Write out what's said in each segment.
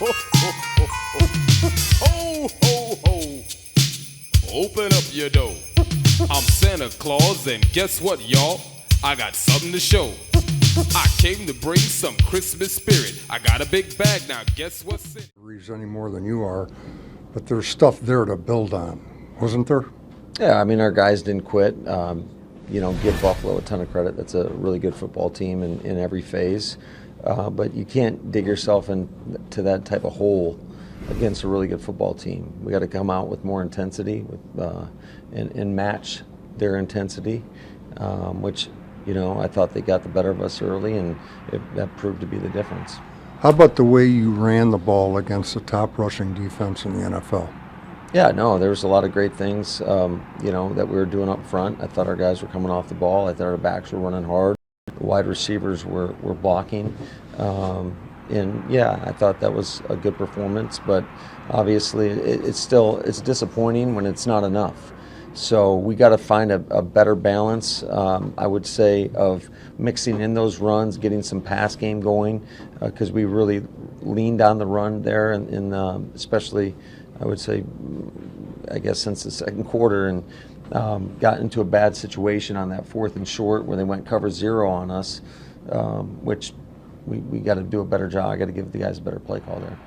Ho, ho, ho. Open up your door. I'm Santa Claus, and guess what, y'all? I got something to show. I came to bring some Christmas spirit. I got a big bag now. Guess what's in it? Any more than you are, but there's stuff there to build on, wasn't there? Yeah, I mean, our guys didn't quit. Give Buffalo a ton of credit. That's a really good football team in every phase. But you can't dig yourself into that type of hole against a really good football team. We got to come out with more intensity and match their intensity, which, I thought they got the better of us early, and that proved to be the difference. How about the way you ran the ball against the top rushing defense in the NFL? Yeah, no, there was a lot of great things, that we were doing up front. I thought our guys were coming off the ball. I thought our backs were running hard. The wide receivers were blocking. I thought that was a good performance, but obviously it's disappointing when it's not enough. So we got to find a better balance, I would say, of mixing in those runs, getting some pass game going, because we really leaned on the run there, and especially, I would say, I guess since the second quarter, and got into a bad situation on that 4th and short where they went cover 0 on us, which we got to do a better job. I got to give the guys a better play call there.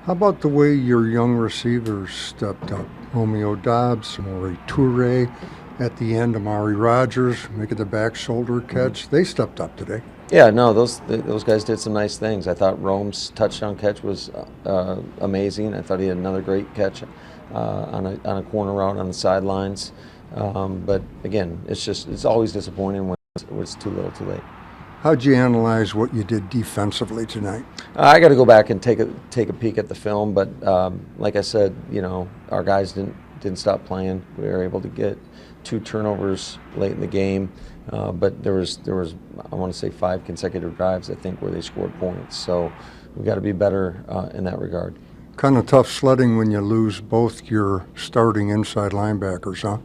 How about the way your young receivers stepped up? Romeo Doubs, Samori Toure, at the end, Amari Rogers making the back shoulder catch. Mm-hmm. They stepped up today. Yeah, no, those guys did some nice things. I thought Rome's touchdown catch was amazing. I thought he had another great catch on a corner route on the sidelines. But again, it's always disappointing when it's too little, too late. How'd you analyze what you did defensively tonight? I got to go back and take a peek at the film, but like I said, our guys didn't stop playing. We were able to get 2 turnovers late in the game, but there was I want to say 5 consecutive drives, I think, where they scored points. So we got to be better in that regard. Kind of tough sledding when you lose both your starting inside linebackers, huh?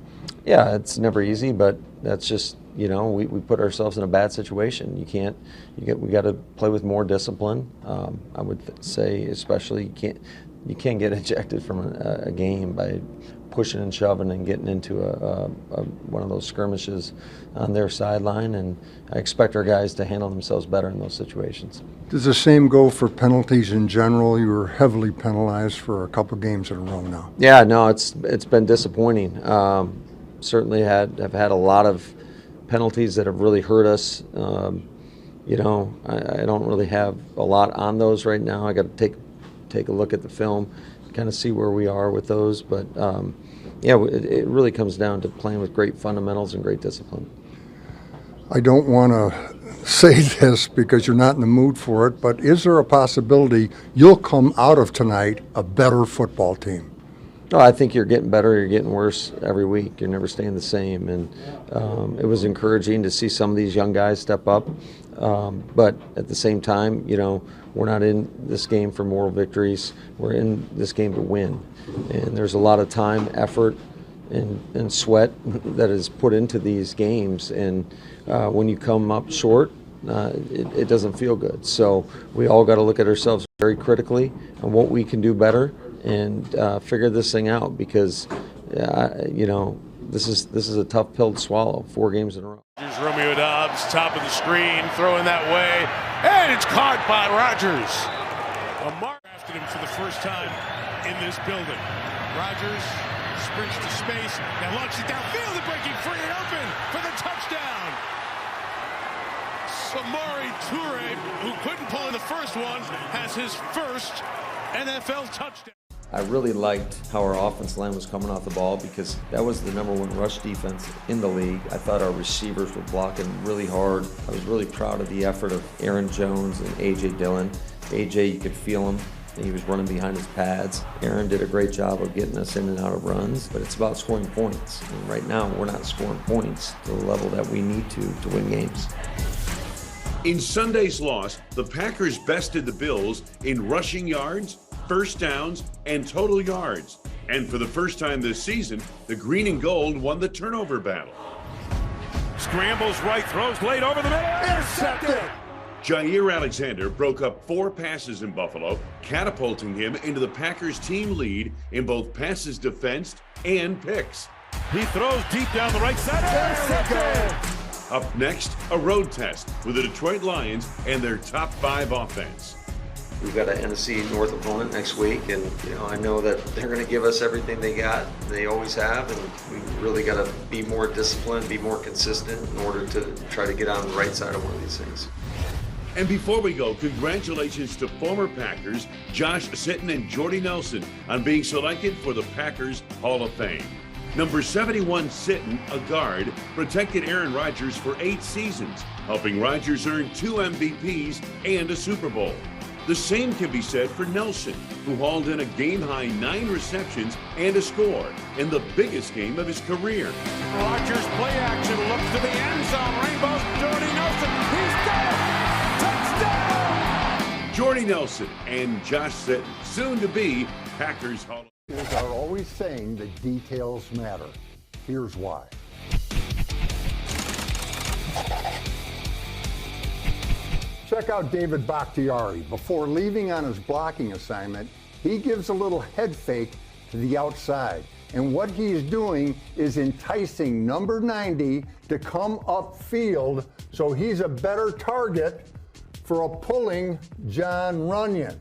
Yeah, it's never easy, but that's just, we put ourselves in a bad situation. We got to play with more discipline. I would say, especially, you can't get ejected from a game by pushing and shoving and getting into one of those skirmishes on their sideline. And I expect our guys to handle themselves better in those situations. Does the same go for penalties in general? You were heavily penalized for a couple games in a row now. Yeah, no, it's been disappointing. Certainly have had a lot of penalties that have really hurt us. I don't really have a lot on those right now. I got to take a look at the film, kind of see where we are with those. But it really comes down to playing with great fundamentals and great discipline. I don't want to say this because you're not in the mood for it, but is there a possibility you'll come out of tonight a better football team? No, I think you're getting better. You're getting worse every week. You're never staying the same. And it was encouraging to see some of these young guys step up. But at the same time, we're not in this game for moral victories. We're in this game to win. And there's a lot of time, effort, and sweat that is put into these games. And when you come up short, it doesn't feel good. So we all got to look at ourselves very critically and what we can do better, and figure this thing out, because this is a tough pill to swallow. 4 games in a row. Here's Romeo Doubs, top of the screen, throwing that way, and it's caught by Rogers. Amari drafted him for the first time in this building. Rogers sprints to space, now launches downfield and breaking free and open for the touchdown. Samori Toure, who couldn't pull in the first one, has his first NFL touchdown. I really liked how our offensive line was coming off the ball, because that was the #1 rush defense in the league. I thought our receivers were blocking really hard. I was really proud of the effort of Aaron Jones and A.J. Dillon. A.J., you could feel him. He was running behind his pads. Aaron did a great job of getting us in and out of runs, but it's about scoring points. And right now, we're not scoring points to the level that we need to win games. In Sunday's loss, the Packers bested the Bills in rushing yards, first downs, and total yards. And for the first time this season, the green and gold won the turnover battle. Scrambles right, throws late over the middle, intercepted. Jair Alexander broke up 4 passes in Buffalo, catapulting him into the Packers' team lead in both passes defensed and picks. He throws deep down the right side. Intercepted! Up next, a road test with the Detroit Lions and their top 5 offense. We've got an NFC North opponent next week, and I know that they're going to give us everything they got. They always have, and we really got to be more disciplined, be more consistent in order to try to get on the right side of one of these things. And before we go, congratulations to former Packers Josh Sitton and Jordy Nelson on being selected for the Packers Hall of Fame. Number 71 Sitton, a guard, protected Aaron Rodgers for 8 seasons, helping Rodgers earn 2 MVPs and a Super Bowl. The same can be said for Nelson, who hauled in a game-high 9 receptions and a score in the biggest game of his career. Rodgers play action, looks to the end zone, rainbows, Jordy Nelson, he's got it! Touchdown! Jordy Nelson and Josh Sitton, soon to be Packers Hall of Fame. Are always saying that details matter. Here's why. Check out David Bakhtiari. Before leaving on his blocking assignment, he gives a little head fake to the outside. And what he's doing is enticing number 90 to come upfield so he's a better target for a pulling Jon Runyan.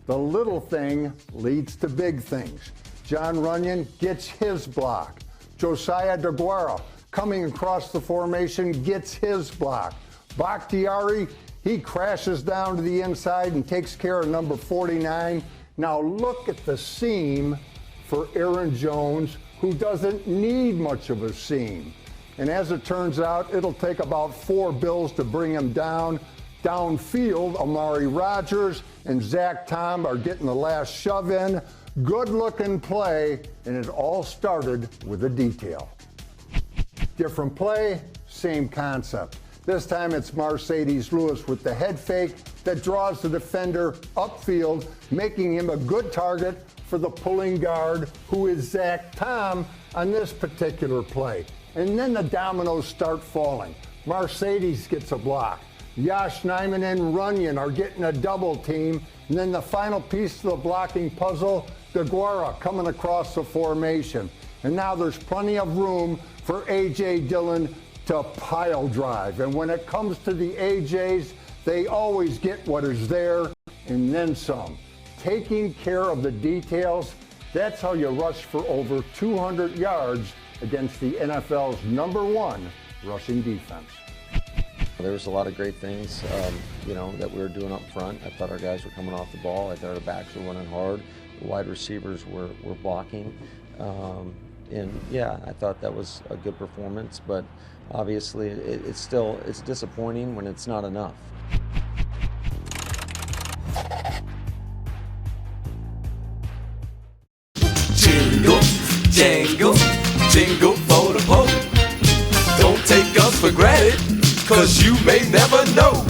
The little thing leads to big things. Jon Runyan gets his block. Josiah DeGuara, coming across the formation, gets his block. Bakhtiari, he crashes down to the inside and takes care of number 49. Now look at the seam for Aaron Jones, who doesn't need much of a seam. And as it turns out, it'll take about 4 Bills to bring him down. Downfield, Amari Rodgers and Zach Tom are getting the last shove in. Good-looking play, and it all started with a detail. Different play, same concept. This time it's Mercedes Lewis with the head fake that draws the defender upfield, making him a good target for the pulling guard, who is Zach Tom, on this particular play. And then the dominoes start falling. Mercedes gets a block. Yosh Nijman and Runyan are getting a double team. And then the final piece of the blocking puzzle, DeGuara coming across the formation. And now there's plenty of room for A.J. Dillon to pile drive. And when it comes to the A.J.'s, they always get what is there and then some. Taking care of the details, that's how you rush for over 200 yards against the NFL's #1 rushing defense. There was a lot of great things, that we were doing up front. I thought our guys were coming off the ball. I thought our backs were running hard. The wide receivers were blocking. I thought that was a good performance, but obviously it's disappointing when it's not enough. Jingle, jangle, jingle for the poke. Don't take us for granted, 'cause you may never know